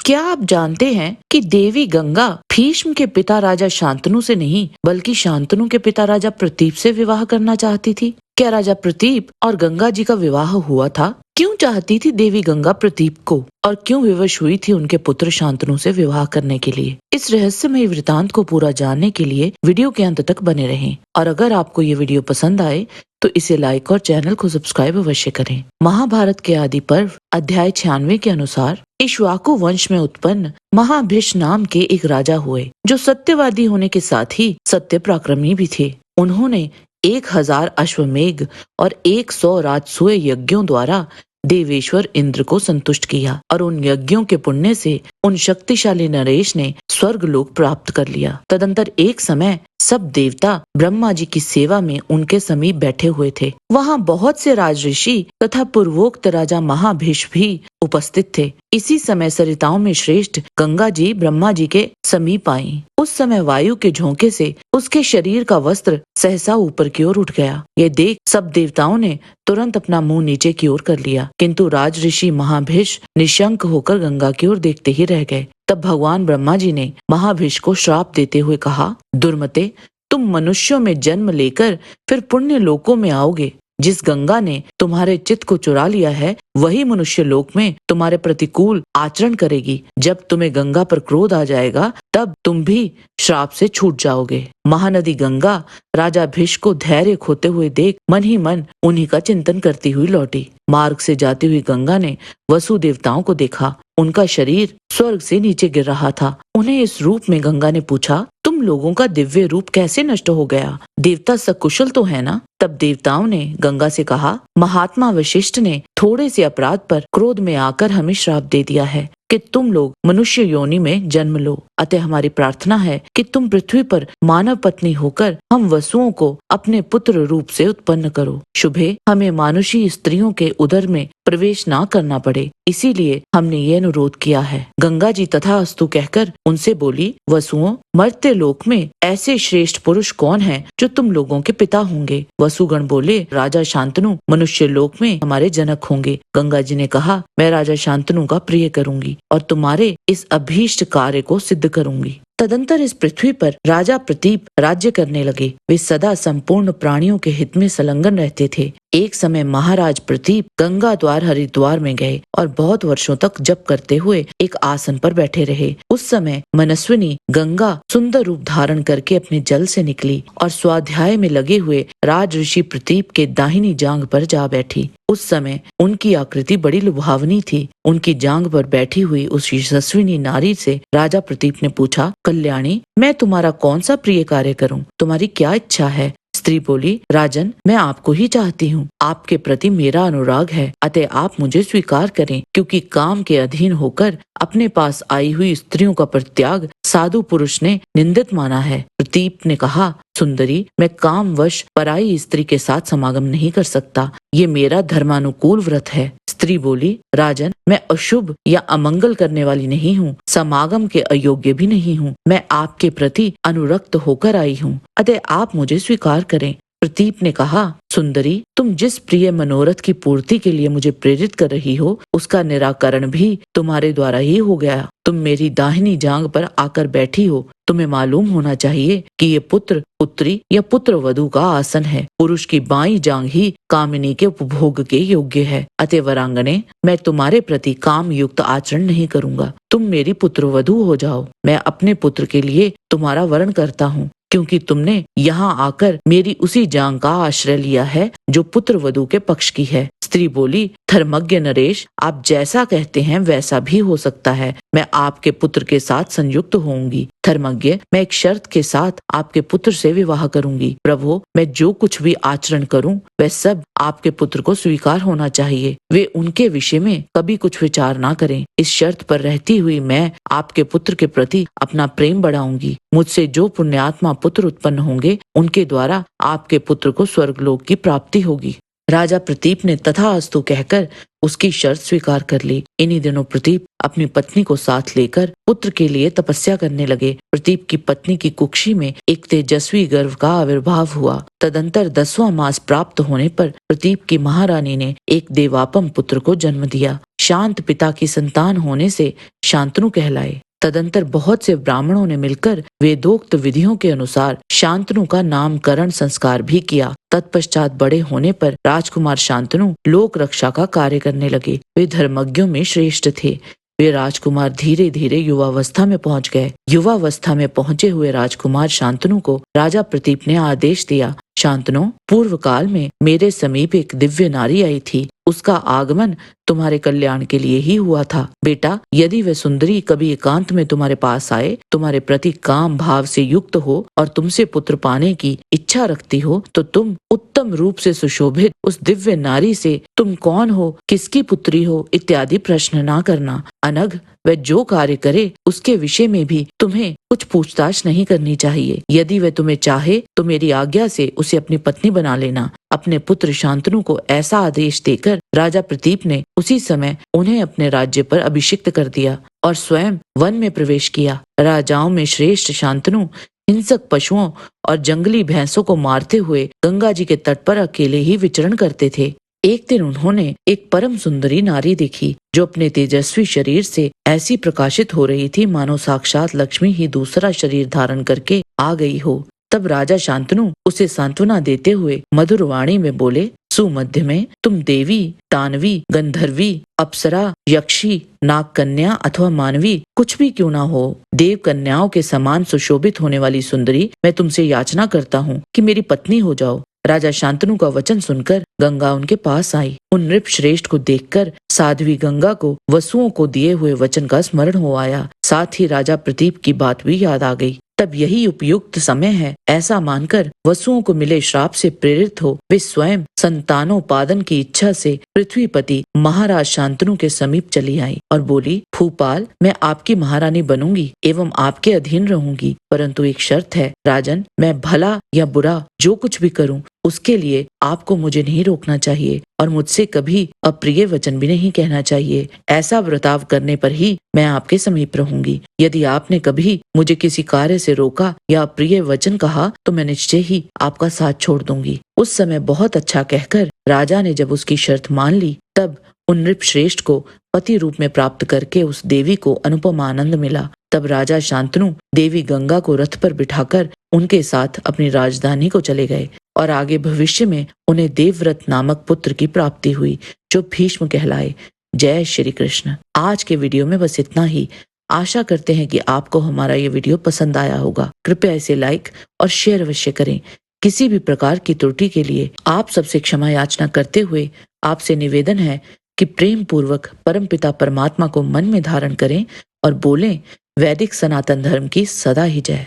क्या आप जानते हैं कि देवी गंगा भीष्म के पिता राजा शांतनु से नहीं बल्कि शांतनु के पिता राजा प्रतीप से विवाह करना चाहती थी? क्या राजा प्रतीप और गंगा जी का विवाह हुआ था? क्यों चाहती थी देवी गंगा प्रतीप को और क्यों विवश हुई थी उनके पुत्र शांतनु से विवाह करने के लिए? इस रहस्यमय वृतांत को पूरा जानने के लिए वीडियो के अंत तक बने रहें। और अगर आपको ये वीडियो पसंद आए तो इसे लाइक और चैनल को सब्सक्राइब अवश्य करें। महाभारत के आदि पर्व अध्याय 96 के अनुसार इक्ष्वाकु वंश में उत्पन्न महाभिष नाम के एक राजा हुए, जो सत्यवादी होने के साथ ही सत्य पराक्रमी भी थे। उन्होंने 1000 अश्वमेघ और 100 राजसूय यज्ञों द्वारा देवेश्वर इंद्र को संतुष्ट किया और उन यज्ञों के पुण्य से उन शक्तिशाली नरेश ने स्वर्ग लोक प्राप्त कर लिया। तदंतर एक समय सब देवता ब्रह्मा जी की सेवा में उनके समीप बैठे हुए थे। वहाँ बहुत से राजऋषि तथा पूर्वोक्त राजा महाभिष भी उपस्थित थे। इसी समय सरिताओं में श्रेष्ठ गंगा जी ब्रह्मा जी के समीप आई। उस समय वायु के झोंके से उसके शरीर का वस्त्र सहसा ऊपर की ओर उठ गया। ये देख सब देवताओं ने तुरंत अपना मुंह नीचे की ओर कर लिया, किंतु राजऋषि महाभिष निशंक होकर गंगा की ओर देखते ही रह गए। तब भगवान ब्रह्मा जी ने महाभिष को श्राप देते हुए कहा, दुर्मते, तुम मनुष्यों में जन्म लेकर फिर पुण्य लोकों में आओगे। जिस गंगा ने तुम्हारे चित्त को चुरा लिया है वही मनुष्य लोक में तुम्हारे प्रतिकूल आचरण करेगी। जब तुम्हें गंगा पर क्रोध आ जाएगा तब तुम भी श्राप से छूट जाओगे। महानदी गंगा राजा भिष को धैर्य खोते हुए देख मन ही मन उन्हीं का चिंतन करती हुई लौटी। मार्ग से जाती हुई गंगा ने वसु देवताओं को देखा। उनका शरीर स्वर्ग से नीचे गिर रहा था। उन्हें इस रूप में गंगा ने पूछा, तुम लोगों का दिव्य रूप कैसे नष्ट हो गया? देवता सकुशल तो है ना? तब देवताओं ने गंगा से कहा, महात्मा वशिष्ठ ने थोड़े से अपराध पर क्रोध में आकर हमें श्राप दे दिया है कि तुम लोग मनुष्य योनि में जन्म लो। अतः हमारी प्रार्थना है कि तुम पृथ्वी पर मानव पत्नी होकर हम वसुओं को अपने पुत्र रूप से उत्पन्न करो। शुभे हमें मानुषी स्त्रियों के उदर में प्रवेश ना करना पड़े, इसीलिए हमने ये अनुरोध किया है। गंगा जी तथास्तु कहकर उनसे बोली, वसुओं, मर्त्य लोक में ऐसे श्रेष्ठ पुरुष कौन हैं जो तुम लोगों के पिता होंगे? वसुगण बोले, राजा शांतनु मनुष्य लोक में हमारे जनक होंगे। गंगा जी ने कहा, मैं राजा शांतनु का प्रिय करूंगी और तुम्हारे इस अभीष्ट कार्य को सिद्ध करूंगी। तदंतर इस पृथ्वी पर राजा प्रतीप राज्य करने लगे। वे सदा संपूर्ण प्राणियों के हित में संलग्न रहते थे। एक समय महाराज प्रतीप गंगा द्वार हरिद्वार में गए और बहुत वर्षों तक जप करते हुए एक आसन पर बैठे रहे। उस समय मनस्विनी गंगा सुंदर रूप धारण करके अपने जल से निकली और स्वाध्याय में लगे हुए राज ऋषि प्रतीप के दाहिनी जांघ पर जा बैठी। उस समय उनकी आकृति बड़ी लुभावनी थी। उनकी जांघ पर बैठी हुई उस यशस्विनी नारी से राजा प्रतीप ने पूछा, कल्याणी, मैं तुम्हारा कौन सा प्रिय कार्य करूं? तुम्हारी क्या इच्छा है? स्त्री बोली, राजन, मैं आपको ही चाहती हूँ। आपके प्रति मेरा अनुराग है, अतः आप मुझे स्वीकार करें, क्योंकि काम के अधीन होकर अपने पास आई हुई स्त्रियों का परित्याग साधु पुरुष ने निंदित माना है। प्रतीप ने कहा, सुंदरी, मैं कामवश पराई स्त्री के साथ समागम नहीं कर सकता। ये मेरा धर्मानुकूल व्रत है। स्त्री बोली, राजन, मैं अशुभ या अमंगल करने वाली नहीं हूँ, समागम के अयोग्य भी नहीं हूँ। मैं आपके प्रति अनुरक्त होकर आई हूँ, अतः आप मुझे स्वीकार करें। प्रतीप ने कहा, सुंदरी, तुम जिस प्रिय मनोरथ की पूर्ति के लिए मुझे प्रेरित कर रही हो उसका निराकरण भी तुम्हारे द्वारा ही हो गया। तुम मेरी दाहिनी जांघ पर आकर बैठी हो। तुम्हें मालूम होना चाहिए कि ये पुत्र पुत्री या पुत्र वधू का आसन है। पुरुष की बाईं जांघ ही कामिनी के उपभोग के योग्य है। अतः वरांगने, मैं तुम्हारे प्रति काम युक्त आचरण नहीं करूंगा। तुम मेरी पुत्र वधू हो जाओ। मैं अपने पुत्र के लिए तुम्हारा वरण करता हूँ, क्योंकि तुमने यहाँ आकर मेरी उसी जांघ का आश्रय लिया है जो पुत्र वधू के पक्ष की है। स्त्री बोली, धर्मज्ञ नरेश, आप जैसा कहते हैं वैसा भी हो सकता है। मैं आपके पुत्र के साथ संयुक्त होऊंगी। धर्मज्ञ, मैं एक शर्त के साथ आपके पुत्र से विवाह करूंगी। प्रभु, मैं जो कुछ भी आचरण करूं वह सब आपके पुत्र को स्वीकार होना चाहिए। वे उनके विषय में कभी कुछ विचार ना करें। इस शर्त पर रहती हुई मैं आपके पुत्र के प्रति अपना प्रेम बढ़ाऊंगी। मुझसे जो पुण्यात्मा पुत्र उत्पन्न होंगे उनके द्वारा आपके पुत्र को स्वर्गलोक की प्राप्ति होगी। राजा प्रतीप ने तथास्तु कहकर उसकी शर्त स्वीकार कर ली। इन्हीं दिनों प्रतीप अपनी पत्नी को साथ लेकर पुत्र के लिए तपस्या करने लगे। प्रतीप की पत्नी की कुक्षी में एक तेजस्वी गर्भ का आविर्भाव हुआ। तदंतर 10वां मास प्राप्त होने पर प्रतीप की महारानी ने एक देवापम पुत्र को जन्म दिया। शांत पिता की संतान होने से शांतनु कहलाए। तदंतर बहुत से ब्राह्मणों ने मिलकर वेदोक्त विधियों के अनुसार शांतनु का नामकरण संस्कार भी किया। तत्पश्चात बड़े होने पर राजकुमार शांतनु लोक रक्षा का कार्य करने लगे। वे धर्मज्ञों में श्रेष्ठ थे। वे राजकुमार धीरे धीरे युवावस्था में पहुंच गए। युवावस्था में पहुंचे हुए राजकुमार शांतनु को राजा प्रतीप ने आदेश दिया, शांतनु, पूर्व काल में मेरे समीप एक दिव्य नारी आई थी। उसका आगमन तुम्हारे कल्याण के लिए ही हुआ था। बेटा, यदि वह सुंदरी कभी एकांत में तुम्हारे पास आए, तुम्हारे प्रति काम भाव से युक्त हो और तुमसे पुत्र पाने की इच्छा रखती हो, तो तुम उत्तम रूप से सुशोभित उस दिव्य नारी से तुम कौन हो, किसकी पुत्री हो इत्यादि प्रश्न ना करना। अनघ, वह जो कार्य करे उसके विषय में भी तुम्हें कुछ पूछताछ नहीं करनी चाहिए। यदि वह तुम्हें चाहे तो मेरी आज्ञा से उसे अपनी पत्नी बना लेना। अपने पुत्र शांतनु को ऐसा आदेश देकर राजा प्रतीप ने उसी समय उन्हें अपने राज्य पर अभिषिक्त कर दिया और स्वयं वन में प्रवेश किया। राजाओं में श्रेष्ठ शांतनु हिंसक पशुओं और जंगली भैंसों को मारते हुए गंगा जी के तट पर अकेले ही विचरण करते थे। एक दिन उन्होंने एक परम सुंदरी नारी देखी जो अपने तेजस्वी शरीर से ऐसी प्रकाशित हो रही थी मानो साक्षात लक्ष्मी ही दूसरा शरीर धारण करके आ गई हो। तब राजा शांतनु उसे सांत्वना देते हुए मधुर वाणी में बोले, सुमध्य में तुम देवी, दानवी, गंधर्वी, अप्सरा, यक्षी, नाग कन्या अथवा मानवी कुछ भी क्यों ना हो, देव कन्याओं के समान सुशोभित होने वाली सुंदरी, मैं तुमसे याचना करता हूँ कि मेरी पत्नी हो जाओ। राजा शांतनु का वचन सुनकर गंगा उनके पास आई। उन नृप श्रेष्ठ को देखकर साध्वी गंगा को वसुओं को दिए हुए वचन का स्मरण हो आया। साथ ही राजा प्रतीप की बात भी याद आ गई। तब यही उपयुक्त समय है, ऐसा मानकर वसुओं को मिले श्राप से प्रेरित हो वे स्वयं संतानोपादन की इच्छा से पृथ्वीपति महाराज शांतनु के समीप चली आई और बोली, भूपाल, मैं आपकी महारानी बनूंगी एवं आपके अधीन रहूंगी, परंतु एक शर्त है। राजन, मैं भला या बुरा जो कुछ भी करूं उसके लिए आपको मुझे नहीं रोकना चाहिए और मुझसे कभी अप्रिय वचन भी नहीं कहना चाहिए। ऐसा बर्ताव करने पर ही मैं आपके समीप रहूंगी। यदि आपने कभी मुझे किसी कार्य से रोका या अप्रिय वचन कहा तो मैं निश्चय ही आपका साथ छोड़ दूंगी। उस समय बहुत अच्छा कहकर राजा ने जब उसकी शर्त मान ली, तब उन नृप श्रेष्ठ को पति रूप में प्राप्त करके उस देवी को अनुपम आनंद मिला। तब राजा शांतनु देवी गंगा को रथ पर बिठाकर उनके साथ अपनी राजधानी को चले गए और आगे भविष्य में उन्हें देवव्रत नामक पुत्र की प्राप्ति हुई जो भीष्म कहलाए। जय श्री कृष्ण। आज के वीडियो में बस इतना ही। आशा करते हैं कि आपको हमारा ये वीडियो पसंद आया होगा। कृपया इसे लाइक और शेयर अवश्य करें। किसी भी प्रकार की त्रुटि के लिए आप सबसे क्षमा याचना करते हुए आपसे निवेदन है कि प्रेम पूर्वक परमपिता परमात्मा को मन में धारण करें और बोलें, वैदिक सनातन धर्म की सदा ही जय।